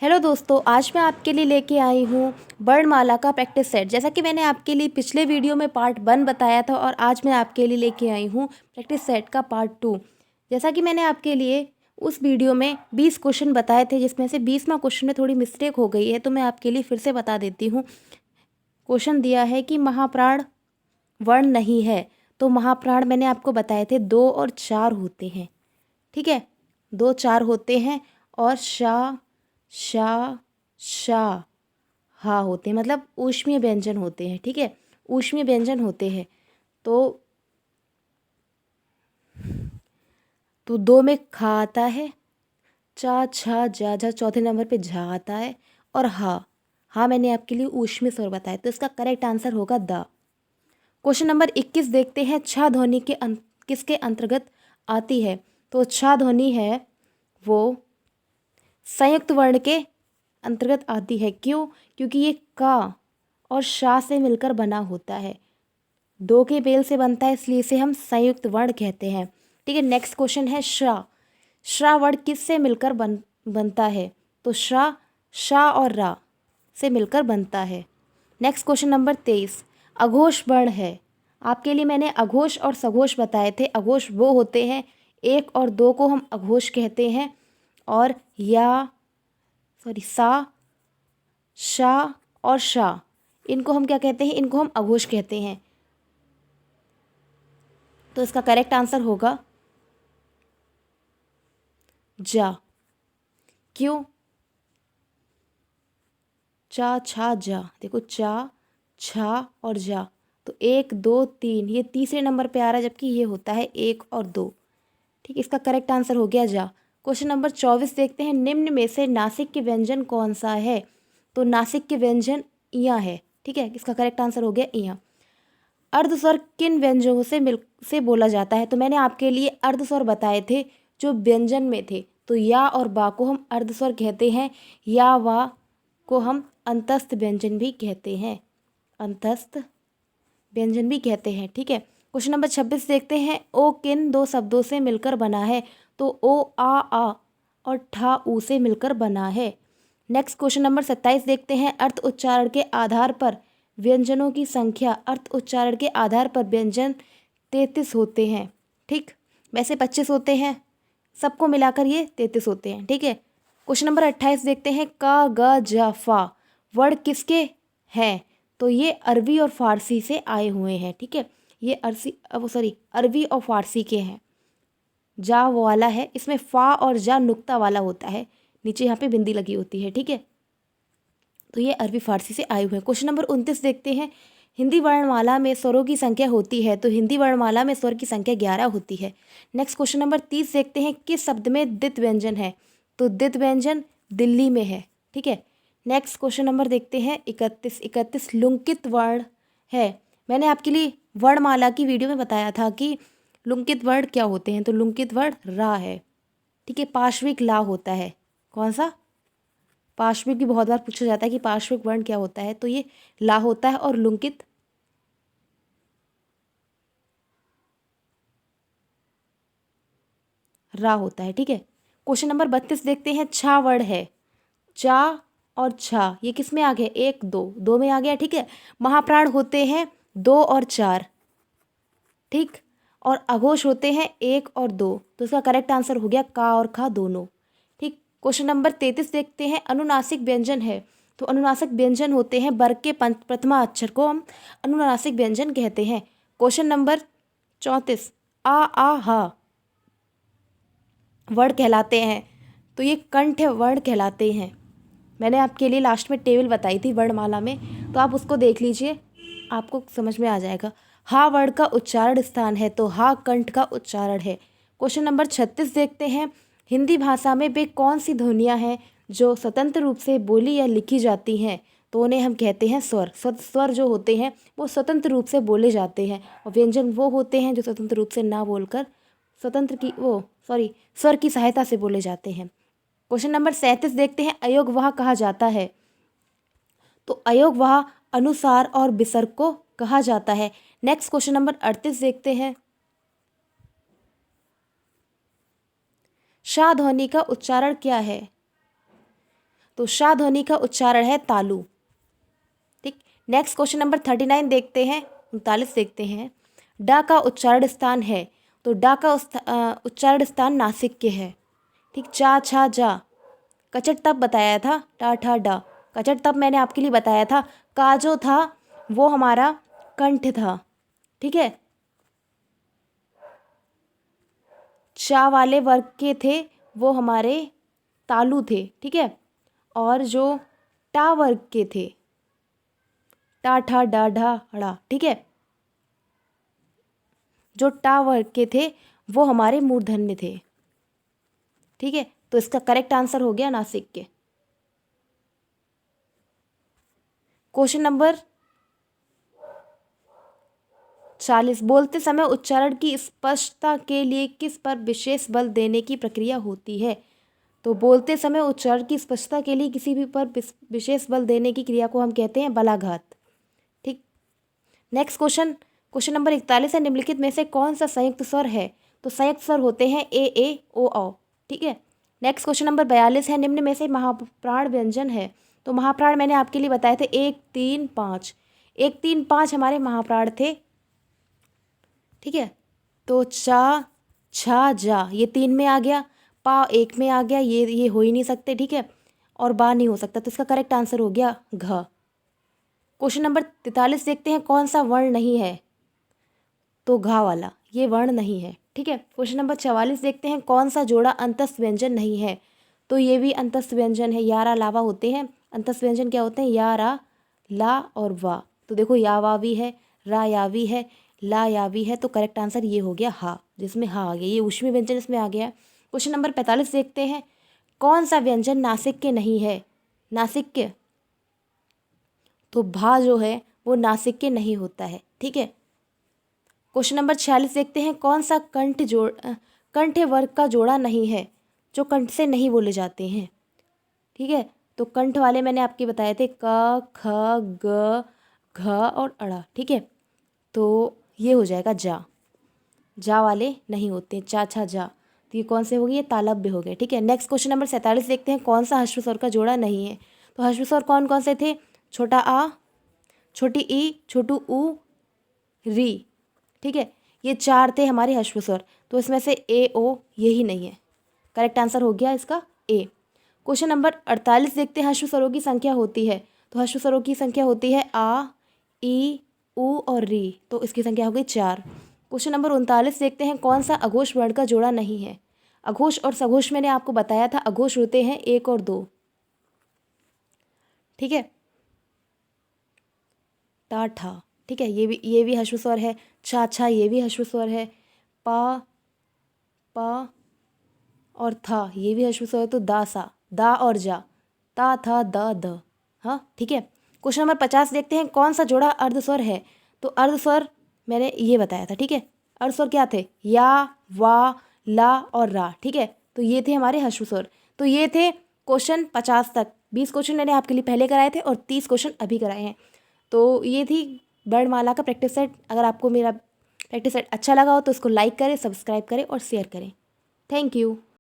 Hello दोस्तों, आज मैं आपके लिए लेके आई हूँ वर्णमाला का प्रैक्टिस सेट। जैसा कि मैंने आपके लिए पिछले वीडियो में पार्ट 1 बताया था और आज मैं आपके लिए लेके आई हूँ प्रैक्टिस सेट का पार्ट 2। जैसा कि मैंने आपके लिए उस वीडियो में 20 क्वेश्चन बताए थे, जिसमें से 20वां क्वेश्चन में थोड़ी मिस्टेक हो गई है, तो मैं आपके लिए फिर से बता देती हूँ। क्वेश्चन दिया है कि महाप्राण वर्ण नहीं है, तो महाप्राण मैंने आपको बताए थे 2 और 4 होते हैं। ठीक है, 2 4 होते हैं और शा शा शा हा होते हैं, मतलब ऊष्मीय व्यंजन होते हैं। ठीक है, ऊष्मीय व्यंजन होते हैं। तो 2 में खा आता है, चा छा जा जा चौथे नंबर पे झा आता है, और हा मैंने आपके लिए ऊष्मीय स्वर बताया, तो इसका करेक्ट आंसर होगा द। क्वेश्चन नंबर 21 देखते हैं। छा ध्वनि किसके अंतर्गत आती है? तो छा ध्वनि है वो संयुक्त वर्ण के अंतर्गत आती है। क्यों? क्योंकि ये का और शा से मिलकर बना होता है, 2 के मेल से बनता है, इसलिए इसे हम संयुक्त वर्ण कहते हैं। ठीक है, नेक्स्ट क्वेश्चन है श्रा। श्रा वर्ण किस से मिलकर बनता है? तो श्रा शा और रा से मिलकर बनता है। नेक्स्ट क्वेश्चन नंबर 23, अघोष वर्ण है। आपके लिए मैंने अघोष और सघोष बताए थे। अघोष वो होते हैं, 1 और 2 को हम अघोष कहते हैं, और सा शा और शा इनको हम क्या कहते हैं? इनको हम अघोष कहते हैं। तो इसका करेक्ट आंसर होगा जा। क्यों? चा छा जा, देखो चा छा और जा, तो 1 2 3 ये तीसरे नंबर पे आ रहा है, जबकि ये होता है 1 और 2। ठीक, इसका करेक्ट आंसर हो गया जा। क्वेश्चन नंबर 24 देखते हैं। निम्न में से नासिक के व्यंजन कौन सा है? तो नासिक के व्यंजन इया है। ठीक है, इसका करेक्ट आंसर हो गया इया। अर्धस्वर किन व्यंजनों से बोला जाता है? तो मैंने आपके लिए अर्धस्वर बताए थे जो व्यंजन में थे। तो या और बा को हम अर्धस्वर कहते हैं, या वा को हम अंतस्थ व्यंजन भी कहते हैं, अंतस्थ व्यंजन भी कहते हैं। ठीक है, क्वेश्चन नंबर 26 देखते हैं। ओ किन 2 शब्दों से मिलकर बना है? तो ओ आ और ठा ऊ से मिलकर बना है। नेक्स्ट क्वेश्चन नंबर 27 देखते हैं। अर्थ उच्चारण के आधार पर व्यंजनों की संख्या। अर्थ उच्चारण के आधार पर व्यंजन 33 होते हैं। ठीक, वैसे 25 होते हैं, सबको मिलाकर ये 33 होते हैं। ठीक है, क्वेश्चन नंबर 28 देखते हैं। का ग ज फा वर्ण किसके हैं? तो ये अरबी और फारसी से आए हुए हैं। ठीक है, ये अरबी और फारसी के हैं। जा वो वाला है, इसमें फा और जा नुक्ता वाला होता है, नीचे यहाँ पे बिंदी लगी होती है। ठीक है, तो ये अरबी फारसी से आए हुए हैं। क्वेश्चन नंबर 29 देखते हैं। हिंदी वर्णमाला में स्वरों की संख्या होती है? तो हिंदी वर्णमाला में स्वर की संख्या 11 होती है। नेक्स्ट क्वेश्चन नंबर 30 देखते हैं। किस शब्द में द्वित व्यंजन है? तो द्वित व्यंजन दिल्ली में है। ठीक है, नेक्स्ट क्वेश्चन नंबर देखते हैं 31 लुंकित वर्ण है। मैंने आपके लिए वर्णमाला की वीडियो में बताया था कि लुंकित वर्ण क्या होते हैं। तो लुंकित वर्ण रा है। ठीक है, पार्श्विक ला होता है। कौन सा? पार्श्विक भी बहुत बार पूछा जाता है कि पार्श्विक वर्ण क्या होता है, तो ये ला होता है, और लुंकित रा होता है। ठीक है, क्वेश्चन नंबर 32 देखते हैं। छा वर्ण है। चा और छा ये किस में आ गया? 1 2 में आ गया। ठीक है, महाप्राण होते हैं 2 और 4। ठीक, और अघोष होते हैं 1 और 2, तो इसका करेक्ट आंसर हो गया का और खा दोनों। ठीक, क्वेश्चन नंबर 33 देखते हैं। अनुनासिक व्यंजन है। तो अनुनासिक व्यंजन होते हैं वर्ग के प्रथमा अक्षर को हम अनुनासिक व्यंजन कहते हैं। क्वेश्चन नंबर 34, आ हा वर्ण कहलाते हैं? तो ये कंठ वर्ण कहलाते हैं। मैंने आपके लिए लास्ट में टेबल बताई थी वर्णमाला में, तो आप उसको देख लीजिए, आपको समझ में आ जाएगा। हा वर्ण का उच्चारण स्थान है, तो हा कंठ का उच्चारण है। क्वेश्चन नंबर 36 देखते हैं। हिंदी भाषा में वे कौन सी ध्वनियाँ हैं जो स्वतंत्र रूप से बोली या लिखी जाती हैं? तो उन्हें हम कहते हैं स्वर। स्वर जो होते हैं वो स्वतंत्र रूप से बोले जाते हैं, और व्यंजन वो होते हैं जो स्वतंत्र रूप से ना बोलकर स्वर की सहायता से बोले जाते हैं। क्वेश्चन नंबर 37 देखते हैं। अयोगवाह कहा जाता है? तो अयोगवाह अनुसार और विसर्ग को कहा जाता है। नेक्स्ट क्वेश्चन नंबर 38 देखते हैं। शा ध्वनि का उच्चारण क्या है? तो शा ध्वनि का उच्चारण है तालु। ठीक, नेक्स्ट क्वेश्चन नंबर 39 देखते हैं, 39 देखते हैं। डा का उच्चारण स्थान है, तो डा का उच्चारण स्थान नासिक के है। ठीक, चा छा जा, कचट तब बताया था, टा ठा डा, कचट तब मैंने आपके लिए बताया था। का जो था वो हमारा कंठ था। ठीक है, चा वाले वर्ग के थे वो हमारे तालु थे। ठीक है, और जो टा वर्ग के थे, टा ठा डा ढा हड़ा, ठीक है, जो टा वर्ग के थे वो हमारे मूर्धन्य थे। ठीक है, तो इसका करेक्ट आंसर हो गया नासिक के। क्वेश्चन नंबर 40, बोलते समय उच्चारण की स्पष्टता के लिए किस पर विशेष बल देने की प्रक्रिया होती है? तो बोलते समय उच्चारण की स्पष्टता के लिए किसी भी पर विशेष बल देने की क्रिया को हम कहते हैं बलाघात। ठीक, नेक्स्ट क्वेश्चन, क्वेश्चन नंबर 41 है, निम्नलिखित में से कौन सा संयुक्त स्वर है? तो संयुक्त स्वर होते हैं ए ओ औ। ठीक है, नेक्स्ट क्वेश्चन नंबर 42 है, निम्न में से महाप्राण व्यंजन है। तो महाप्राण मैंने आपके लिए बताए थे 1 3 5, 1 3 5 हमारे महाप्राण थे। ठीक है, तो चा छा जा ये 3 में आ गया, पा 1 में आ गया, ये हो ही नहीं सकते। ठीक है, और बा नहीं हो सकता, तो इसका करेक्ट आंसर हो गया घ। क्वेश्चन नंबर 43 देखते हैं, कौन सा वर्ण नहीं है? तो घा वाला, ये वर्ण नहीं है। ठीक है, क्वेश्चन नंबर 44 देखते हैं, कौन सा जोड़ा अंतस्थ व्यंजन नहीं है? तो ये भी अंतस्थ व्यंजन है, यारा लावा होते हैं। अंतस्थ व्यंजन क्या होते हैं? या रा ला और वा। तो देखो या वा भी है, रा या भी है, ला या भी है, तो करेक्ट आंसर ये हो गया हा, जिसमें हा आ गया, ये ऊष्मीय व्यंजन इसमें आ गया। क्वेश्चन नंबर 45 देखते हैं, कौन सा व्यंजन नासिक के नहीं है? नासिक के, तो भा जो है वो नासिक के नहीं होता है। ठीक है, क्वेश्चन नंबर 46 देखते हैं, कौन सा कंठ वर्ग का जोड़ा नहीं है, जो कंठ से नहीं बोले जाते हैं? ठीक है, तो कंठ वाले मैंने आपके बताए थे क ख ग घ और अड़ा। ठीक है, तो ये हो जाएगा जा वाले नहीं होते, चा छा जा, तो ये कौन से हो गए? ये तालव्य हो गए। ठीक है, नेक्स्ट क्वेश्चन नंबर 47 देखते हैं, कौन सा ह्रस्व स्वर का जोड़ा नहीं है? तो ह्रस्व स्वर कौन कौन से थे? छोटा आ, छोटी ई, छोटू ऊ, री। ठीक है, ये 4 थे हमारे ह्रस्व स्वर, तो इसमें से ए ओ यही नहीं है, करेक्ट आंसर हो गया इसका ए। क्वेश्चन नंबर 48 देखते हैं, ह्रस्व स्वरों की संख्या होती है। तो ह्रस्व स्वरों की संख्या होती है आ, ई, ऊ और री, तो इसकी संख्या हो गई 4। क्वेश्चन नंबर 39 देखते हैं, कौन सा अघोष वर्ण का जोड़ा नहीं है? अघोष और सघोष मैंने आपको बताया था, अघोष होते हैं 1 और 2। ठीक है, टा ठा, ठीक है, ये भी ह्रस्व स्वर है। छा छा ये भी ह्रस्व स्वर है। पा और था ये भी ह्रस्व स्वर है। तो दा सा, दा और जा, ता था दा द। हाँ, ठीक है, क्वेश्चन नंबर 50 देखते हैं, कौन सा जोड़ा अर्धस्वर है? तो अर्धस्वर मैंने ये बताया था। ठीक है, अर्धस्वर क्या थे? या, वा, ला और रा। ठीक है, तो ये थे हमारे ह्रस्व स्वर। तो ये थे क्वेश्चन 50 तक। 20 क्वेश्चन मैंने आपके लिए पहले कराए थे और 30 क्वेश्चन अभी कराए हैं। तो ये थी वर्णमाला का प्रैक्टिस सेट। अगर आपको मेरा प्रैक्टिस सेट अच्छा लगा हो तो इसको लाइक करें, सब्सक्राइब करें और शेयर करें। Thank you.